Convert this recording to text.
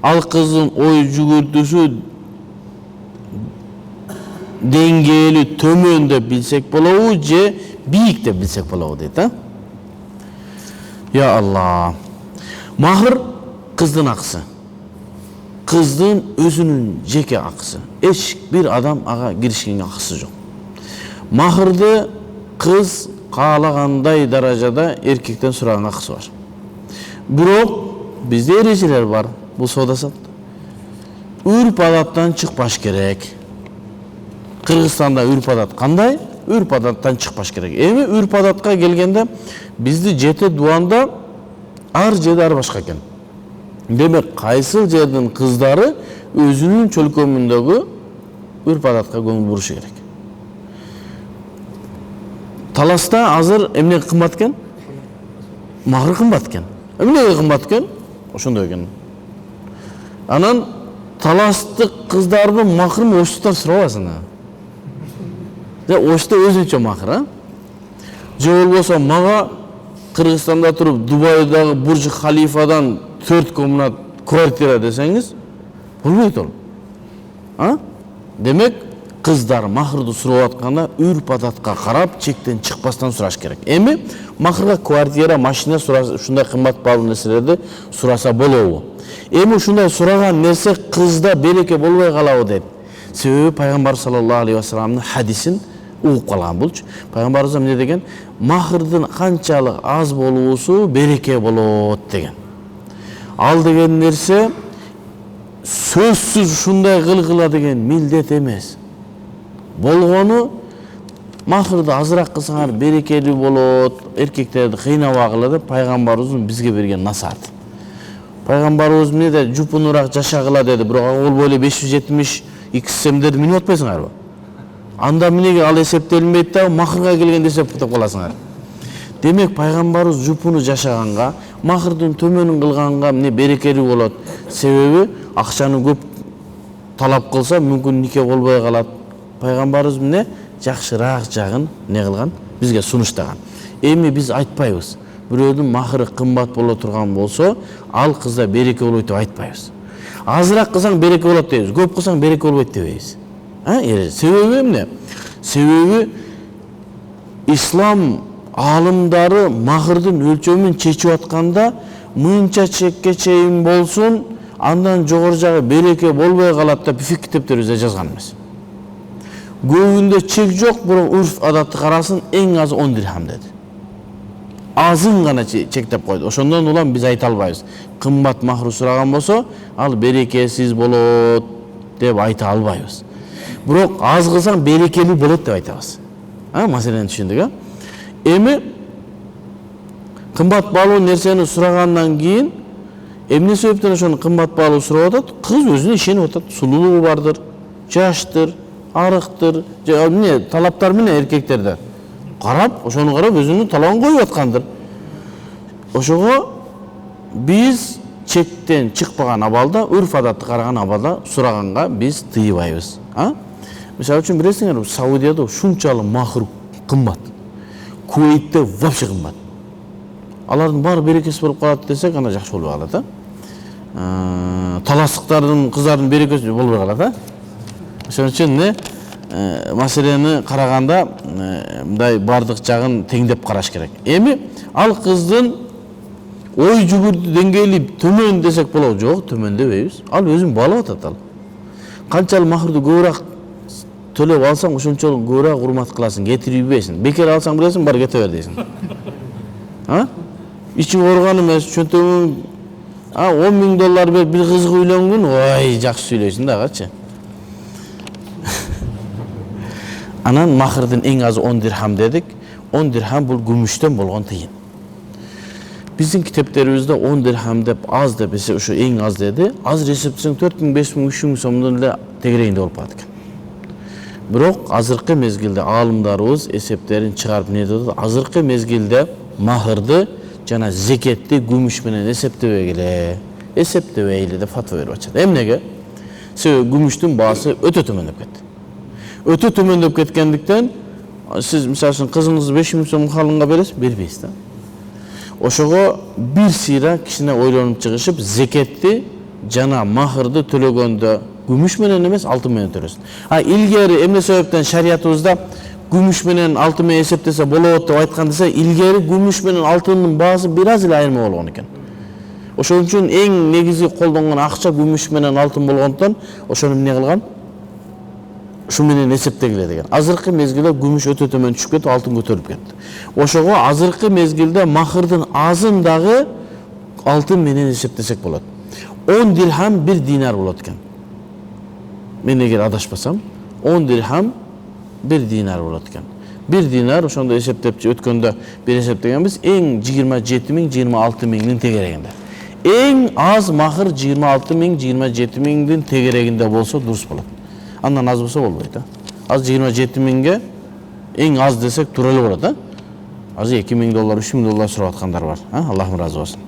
ал кыздын ой жүгүртүүсү деңгээли төмөн деп билсек болобу же бийик деп билсек болобу дейт, а? Я Алла. Махыр кыздын акысы. Кыздын өзүнүн жеке акысы. Эч бир адам ага киришкенге акысы жок. Махырды кыз каалагандай даражада эркектен сураган акысы бар. Бирок бизде эрежелер бар бул соода саттыкта. Үрп адаттан чыкпаш керек. Кыргызстанда үрп адат кандай? Үрп адаттан чыкпаш керек. Эми үрп адатка келгенде бизди жети дуанда ар жерде ар башка экен. Демек кайсыл жердин кыздары өзүнүн чөлкөмүндөгү үрп адатка көңүл бурушу керек. Таласта азыр эмне кымбат экен? Махыр кымбат экен. Эмнеге кымбат экен? Ошондой экен. Анан таластык кыздардын махырын оштуктар сурабасын. Ошто өзүнчө махыр, а? Же болбосо мага Кыргызстанда туруп Дубайдагы Бурж Халифадан 4 комнат квартира десеңиз, болбойт ол. А? Демек, кыздар махырды сурап атканда үрп адатка карап, чектен чыкпастан сураш керек. Эми махырга квартира, машина сураса, ушундай кымбат баалуу нерселерди сураса болобу? Эми ушундай сураган нерсе кызда береке болбой калабы дейт. Себеби пайгамбар саллаллаху алейхи ва салламдын хадисин угуп калган булчу. Пайгамбарыбыз эмне деген? Махырдын канчалык аз болуусу береке болот деген. Ал деген нерсе сөзсүз ушундай кылгыла деген милдет эмес. Болгону махырды азыраак кылсаңар берекелүү болот, эркектерди кыйнабагыла деп пайгамбарыбыздын бизге берген насааты. Пайгамбарыбыз эмне де жупунураак жашагыла деди, бирок болбой эле 572 семдерди минип атпайсыңарбы? Анда эмнеге ал эсептелинбейт да, махырга келгенде эсептеп каласыңар. Демек пайгамбарыбыз жупуну жашаганга, махырдын төмөнүн кылганга эмне берекелүү болот. Себеби акчаны көп талап кылса мүмкүн нике болбой калат. Пайгамбарыбыз эмне жакшыраак жагын не кылган? Бизге сунуштаган. Эми биз айтпайбыз. Бирөөдүн махыры кымбат боло турган болсо, ал кызда береке болбойт деп айтпайбыз. Азыраак кылсаң береке болот дейбиз, көп кылсаң береке болбойт дебейбиз. Себеби эмне? Себеби ислам алымдары махырдын өлчөмүн чечип атканда мынча чекке чейин болсун, андан жогору жагы береке болбой калат деп фик китептерибизде жазган эмес. Көбүндө чек жок, бирок урф адатты карасын эң аз 10 дирхам деди. Азын гана чектеп койду. Ошондон улам биз айта албайбыз. Кымбат махыр сураган болсо, ал берекесиз болот деп айта албайбыз. Бирок аз кылсаң берекелүү болот деп айтабыз. Маселени түшүндүк, а? Эми кымбат баалуу нерсени сурагандан кийин эмне себептен ошону кымбат баалуу сурап атат? Кыз өзүнө ишенип атат. Сулуулугу бардыр, жаштыр, арыктыр, эмне талаптар менен эркектерде. Карап, ошону карап өзүнүн талабын коюп аткандыр. Ошого биз чектен чыкпаган абалда, үрф адатты караган абалда сураганга биз тыйбайбыз. Мисалы үчүн билесиңер, Саудияда ушунчалык махыр кымбат. Куweitте вообще кымбат. Алардын баары берекеси болуп калат десек, ана жакшы болбой калат, а? Таластыктардын кыздардын берекеси болбой калат, а? Ошон үчүн маселени караганда мындай бардык жагын теңдеп караш керек. Эми ал кыздын ой жүгүртүү деңгээли төмөн десек болобу? Жок, төмөн дебейбиз. Ал өзүн баалап атат ал. Канчалык махырды көбүрөөк төлөп алсаң, ошончолук көбүрөөк урмат кыласың, кетирип ийбейсиң. Бекер алсаң билесиң, бар кете бер дейсиң. Ичиң ооруган эмес, чөнтөгүң 10 миң доллар берип бир кызга үйлөнгүн, ой, жакшы сүйлөйсүң дагычы. Анан махырдын эң азы 10 дирхам дедик. 10 дирхам бул күмүштөн болгон тыйын. Биздин китептерибизде 10 дирхам деп аз деп эсе ушу эң аз деди. Азыр эсептесең 4 миң, 5 миң, 3 миң сомдон эле тегерегинде болуп калат экен. Бирок азыркы мезгилде аалымдарыбыз эсептерин чыгарып не деди? Азыркы мезгилде махырды жана зекетти күмүш менен эсептебейли деп фатва берип атышат. Эмнеге? Себеби күмүштүн баасы өтө төмөндөп кетти. Өтө төмөндөп кеткендиктен сиз мисалы үчүн кызыңызды 5 миң сом калыңга бересиз, бербейсиз да. Ошого бир сыйра кичине ойлонуп чыгышып, зекетти жана махырды төлөгөндө күмүш менен эмес алтын менен төлөсүн. Илгери эмне себептен шариятыбызда күмүш менен алтын менен эсептесе болот деп айткан десе, илгери күмүш менен алтындын баасы бир аз эле айырма болгон экен. Ошон үчүн эң негизги колдонгон акча күмүш менен алтын болгондон ошону эмне кылган? Шу менен эсептегиле деген. Азыркы мезгилде күмүш өтө төмөн түшүп кетип, алтын көтөрүп кетти. Ошого азыркы мезгилде махырдын азын дагы алтын менен эсептесек болот. 10 дирхам 1 динар болот экен. Мен эгер адашпасам, 10 дирхам 1 динар болот экен. 1 динар ошондо эсептеп өткөндө бир эсептегенбиз, эң 27.000-26.000 тегерегинде. Эң аз махыр 26.000-27.000 тегерегинде болсо дурус болот. Андан аз болсо болбойт. Az 27.000-ге эң аз десек туура эле болот, Азыр $2.000, $3.000 сурап аткандар бар. Аллахым разы болсун.